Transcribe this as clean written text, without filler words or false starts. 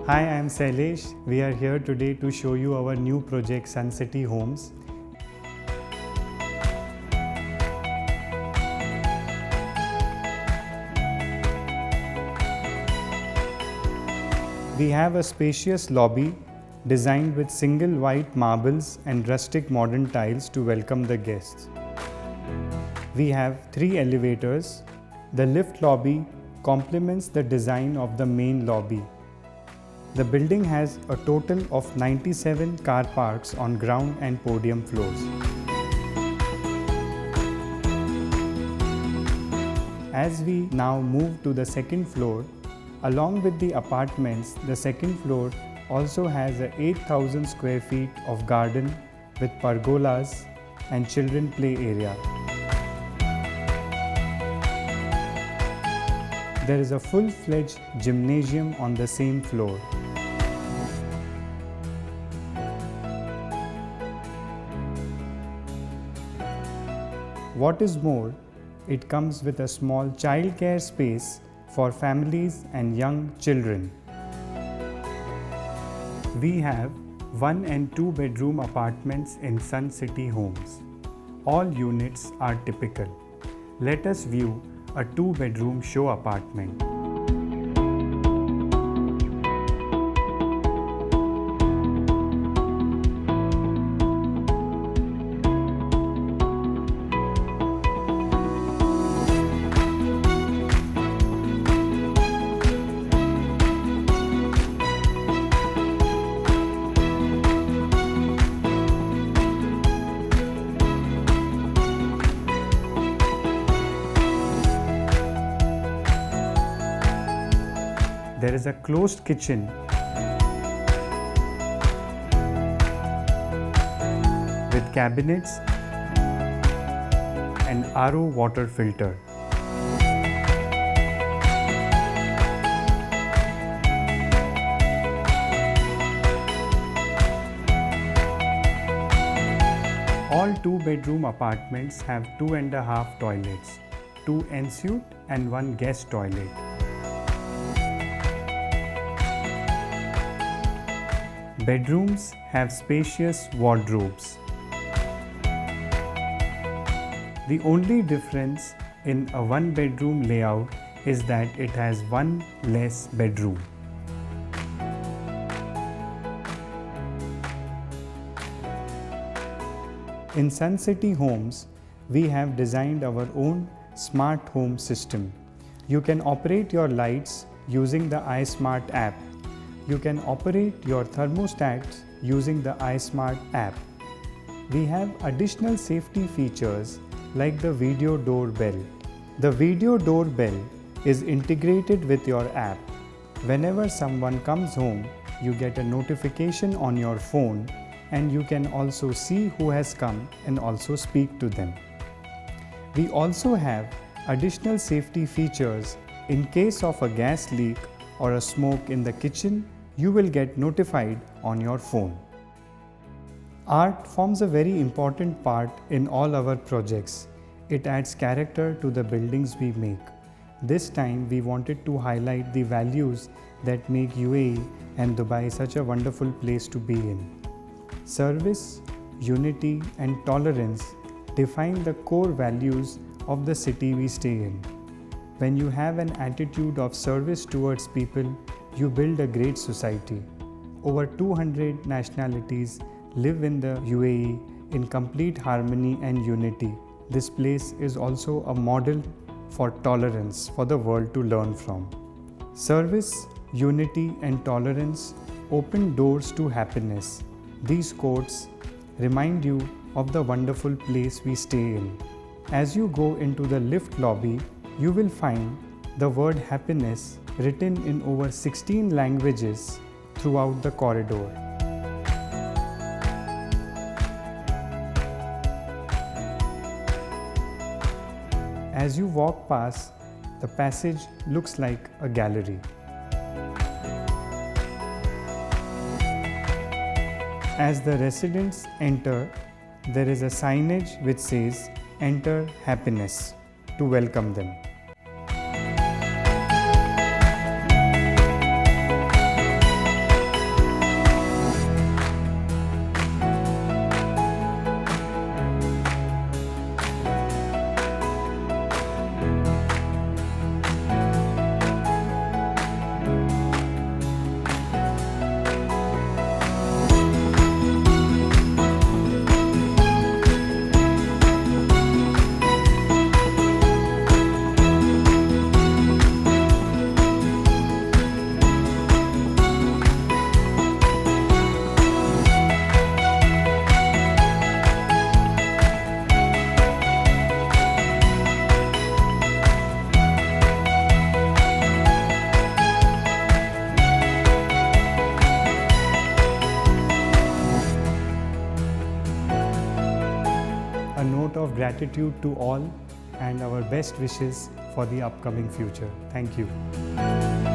Hi, I am Sailesh. We are here today to show you our new project Sun City Homes. We have a spacious lobby designed with single white marbles and rustic modern tiles to welcome the guests. We have 3 elevators. The lift lobby complements the design of the main lobby. The building has a total of 97 car parks on ground and podium floors. As we now move to the second floor, along with the apartments, the second floor also has a 8,000 square feet of garden with pergolas and children play area. There is a full-fledged gymnasium on the same floor. What is more, it comes with a small childcare space for families and young children. We have 1 and 2 bedroom apartments in Sun City Homes. All units are typical. Let us view a 2-bedroom show apartment. There is a closed kitchen with cabinets and RO water filter. All 2-bedroom apartments have 2.5 toilets, 2 ensuite and 1 guest toilet. Bedrooms have spacious wardrobes. The only difference in a 1-bedroom layout is that it has 1 less bedroom. In Sun City Homes, we have designed our own smart home system. You can operate your lights using the iSmart app. You can operate your thermostats using the iSmart app. We have additional safety features like the video doorbell. The video doorbell is integrated with your app. Whenever someone comes home, you get a notification on your phone and you can also see who has come and also speak to them. We also have additional safety features in case of a gas leak or a smoke in the kitchen. You will get notified on your phone. Art forms a very important part in all our projects. It adds character to the buildings we make. This time we wanted to highlight the values that make UAE and Dubai such a wonderful place to be in. Service, unity and tolerance define the core values of the city we stay in. When you have an attitude of service towards people, you build a great society. Over 200 nationalities live in the UAE in complete harmony and unity. This place is also a model for tolerance for the world to learn from. Service, unity and tolerance open doors to happiness. These quotes remind you of the wonderful place we stay in. As you go into the lift lobby, you will find the word happiness written in over 16 languages throughout the corridor. As you walk past, the passage looks like a gallery. As the residents enter, there is a signage which says "Enter Happiness" to welcome them. gratitude to all and our best wishes for the upcoming future. Thank you.